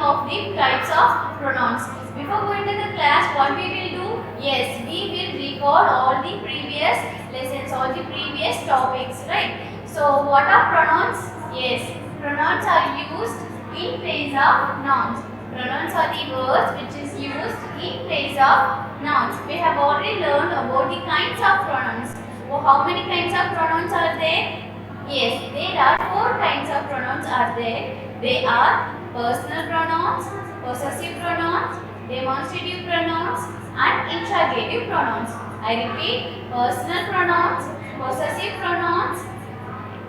of the types of pronouns. Before going to the class, what we will do? Yes, we will record all the previous lessons, all the previous topics, right? So, what are pronouns? Yes, pronouns are used in place of nouns. Pronouns are the words which is used in place of nouns. We have already learned about the kinds of pronouns. So, how many kinds of pronouns are there? Yes, there are 4 kinds of pronouns are there. They are personal pronouns, possessive pronouns, demonstrative pronouns and interrogative pronouns. I repeat, personal pronouns, possessive pronouns,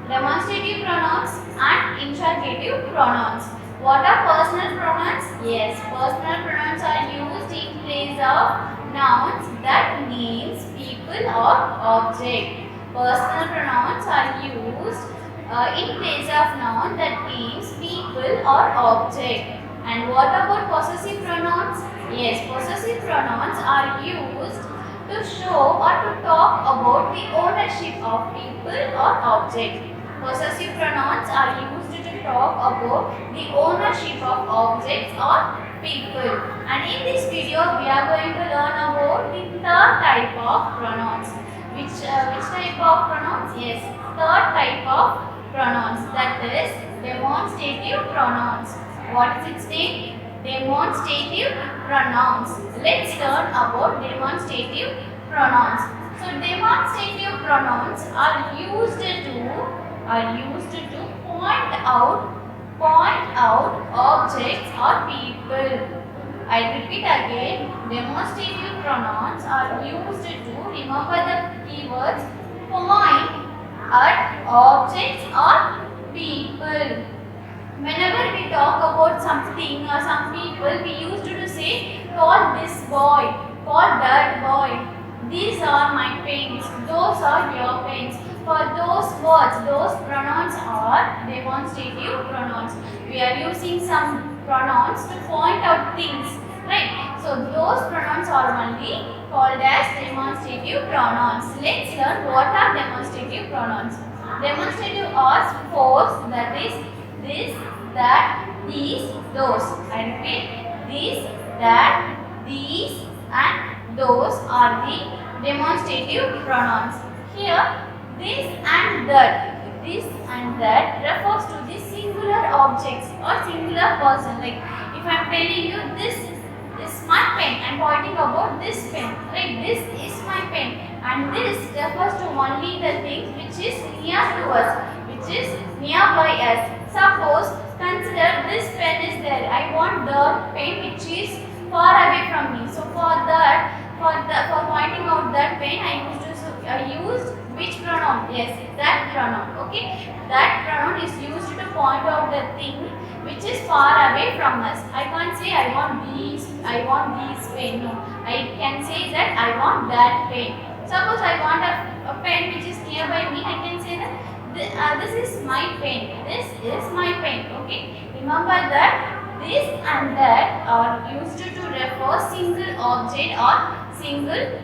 demonstrative pronouns and interrogative pronouns. What are personal pronouns? Yes, personal pronouns are used in place of nouns that means people or object. Personal pronouns are used in place of noun that means people or object. And what about possessive pronouns? Yes, possessive pronouns are used to show or to talk about the ownership of people or object. Possessive pronouns are used to talk about the ownership of objects or people. And in this video, we are going to learn about the third type of pronouns. Which type of pronouns? Yes, third type of pronouns, that is demonstrative pronouns. What is its name? Demonstrative pronouns. Let's learn about demonstrative pronouns. So demonstrative pronouns are used to point out objects or people. I repeat again, demonstrative pronouns are used to, remember the keywords, point at objects or people. Whenever we talk about something or some people, we used to say, call this boy, call that boy. These are my pens, those are your pens. For those words, those pronouns are demonstrative pronouns. We are using some pronouns to point out things, right? So those pronouns are only called as demonstrative pronouns. Let's learn what are demonstrative pronouns. Demonstrative are 4, that is this, that, these, those. I repeat, this, that, these and those are the demonstrative pronouns. Here this and that refers to the singular objects or singular person. Like if I am telling you this is my pen, I am pointing about this pen, right? This is my pen, and this refers to only the things which is near to us, which is nearby us. Suppose consider this pen is there. I want the pen which is far away from me. So for pointing out that pen, I used which pronoun? Yes, that pronoun. Okay, that pronoun is used to point out the thing which is far away from us. I can't say I want these pen. No, I can say that I want that pen. Suppose I want a pen which is nearby me. I can say that this is my pen. This is my pen. Okay, remember that this and that are used to refer single object or single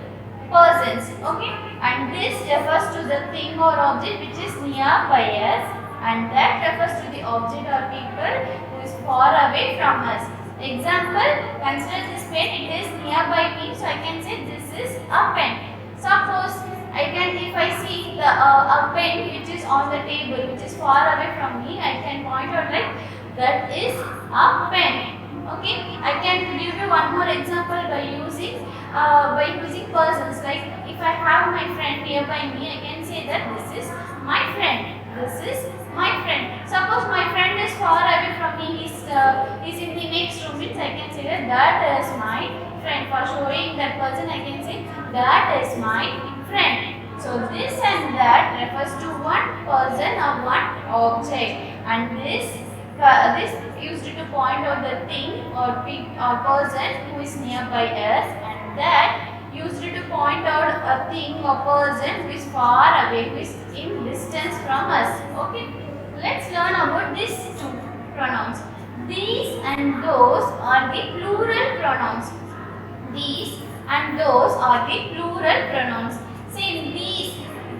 persons. Okay, and this refers to the thing or object which is nearby us, and that refers to the object or people who is far away from us. Example, consider this pen, it is nearby me, so I can say this is a pen. Suppose if I see a pen which is on the table, which is far away from me, I can point out like that is a pen. Okay, I can give you one more example by using persons. Like if I have my friend nearby me, I can say that this is my friend. This is my friend. Suppose my friend is far away from me, he's in the next room, means I can say that is my friend. For showing that person, I can say that is my friend. So this and that refers to one person or one object, and this used to point out the thing or person who is nearby us, and that used to point out a thing or person who is far away, who is in distance from us. Okay, let's learn about these 2 pronouns. These and those are the plural pronouns. These and those are the plural pronouns. See, these,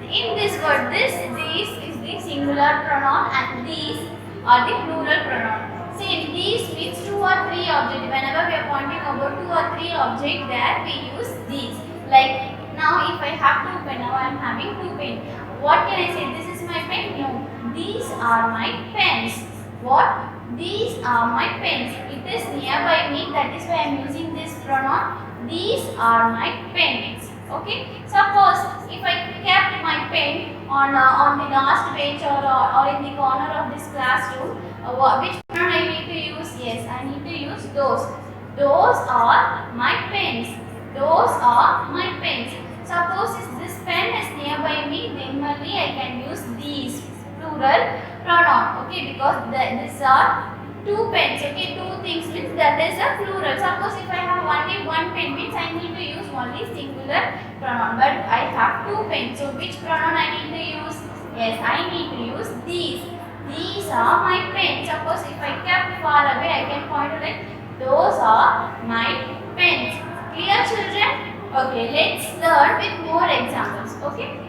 in this word, these is the singular pronoun and these are the plural pronoun. See, these means 2 or 3 objects. Whenever we are pointing about 2 or 3 objects, there we use these. Like now, if I have 2 pen, now I am having 2 pen. What can I say? This is my pen? No. These are my pens. What? These are my pens. It is nearby me. That is why I am using this pronoun. These are my pens. Okay. Suppose if I kept my pen on the last bench or in the corner of this classroom, which pronoun I need to use? Yes, I need to use those. Those are my pens. Those are my pens. Suppose if this pen is nearby me, then only I can use these plural pronoun. Okay, because these are 2 pens. Okay, 2 things means that is a plural. Suppose if I have only 1 pen means I need to use only singular pronoun. But I have 2 pens. So which pronoun I need to use? Yes, I need to use these. These are my pens. Suppose if I kept far away, I can point out like those are my pens. Clear, children? Okay, let's learn with more examples. Okay.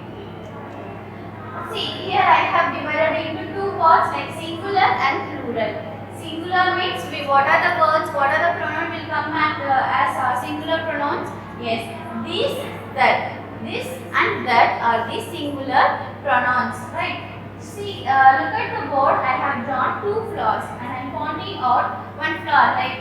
See, here I have divided into 2 parts like singular and plural. Singular means what are the words, what are the pronouns will come as singular pronouns? Yes, this, that. This and that are the singular pronouns, right? See, look at the board. I have drawn 2 flowers and I am pointing out 1 flower. Like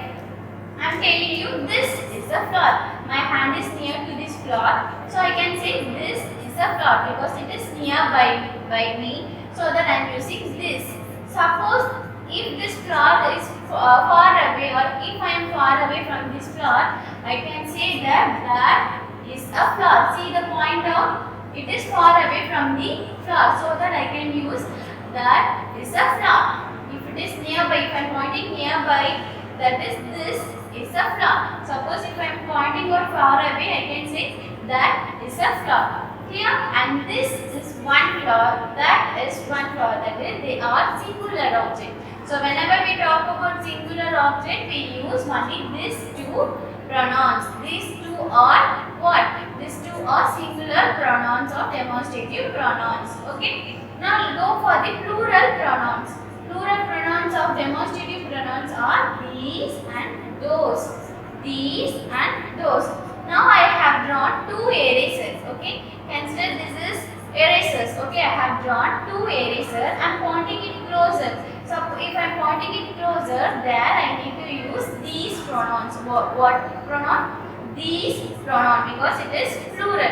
I am telling you, this is a flower. My hand is near to this flower, so I can say this is a flower because it is nearby me. So that I am using this. Suppose if this flower is far away, or if I am far away from this flower, I can say that is a flower. See the point down? It is far away from the flower, so that I can use that is a flower. If it is nearby, if I am pointing nearby, that is this is a flower. Suppose if I am pointing out far away, I can say that is a flower. Clear? And this is 1 flower, that is 1 flower. That is, they are singular objects. So whenever we talk about singular object, we use only these 2 pronouns. These 2 are what? These 2 are singular pronouns or demonstrative pronouns. Okay. Now go for the plural pronouns. Plural pronouns of demonstrative pronouns are these and those. These and those. Now I have drawn 2 erasers. Okay. Consider this is erasers. Okay. I have drawn 2 erasers. I am pointing it closer. So if I am pointing it closer, there I need to use these pronouns. What pronoun? These pronoun, because it is plural.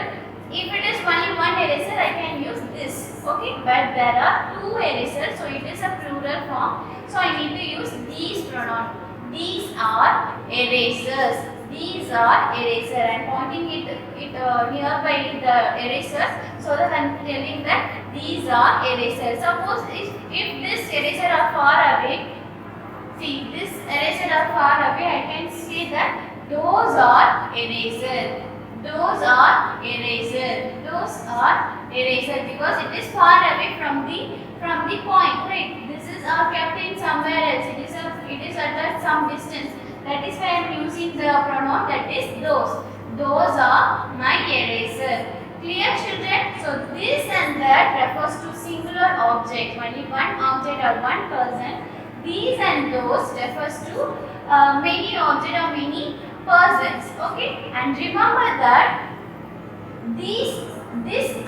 If it is only 1 eraser, I can use this. Okay, but there are 2 erasers, so it is a plural form. So I need to use these pronoun. These are erasers. These are eraser. I am pointing it nearby the erasers, so that I am telling that these are erasers. Suppose if this eraser are far away, see this eraser are far away, I can say that those are eraser. Those are eraser. Those are eraser because it is far away from the point, right? This is kept in somewhere else. It is at some distance. That is why I am using the pronoun that is those. Those are my eraser. Clear, children? So this and that refers to singular object. Only 1 object or 1 person. These and those refers to many object or many persons. Okay? And remember that this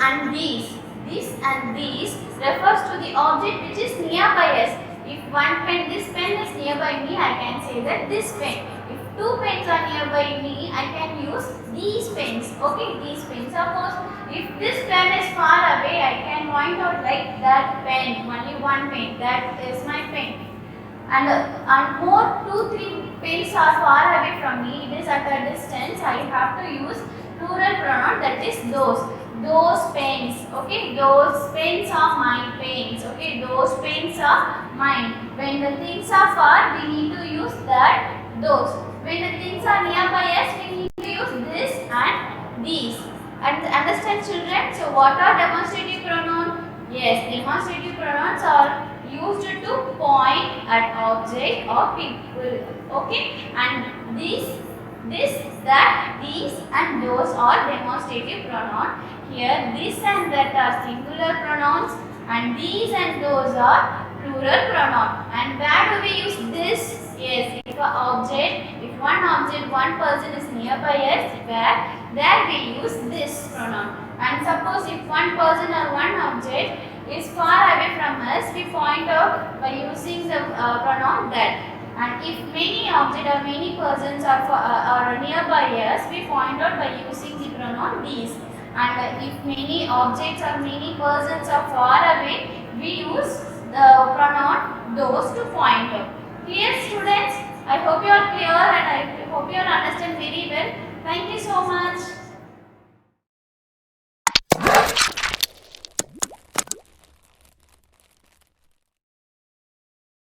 and this and these refers to the object which is nearby us. If this pen is nearby me, I can say that this pen. If 2 pens are nearby me, I can use these pens. Okay, these pens. Suppose if this pen is far away, I can point out like that pen. Only 1 pen. That is my pen. And more 2-3 pens are far away from me. It is at a distance. I have to use plural pronoun, that is those. Those pens. Okay, those pens are my pens. Okay, those pens are mine. When the things are far, we need to use that those. When the things are nearby us, we need to use this and these. And understand, children? So what are demonstrative pronouns? Yes, demonstrative pronouns are used to point at object or people. Okay, and this, that, these and those are demonstrative pronouns. Here this and that are singular pronouns and these and those are plural pronoun. And where do we use this? Yes, if one object, one person is nearby us, there we use this pronoun. And suppose if one person or one object is far away from us, we point out by using the pronoun that. And if many objects or many persons are nearby us, we point out by using the pronoun these. And if many objects or many persons are far away, we use the pronoun those to point out. Clear, students? I hope you are clear and I hope you understand very well. Thank you so much.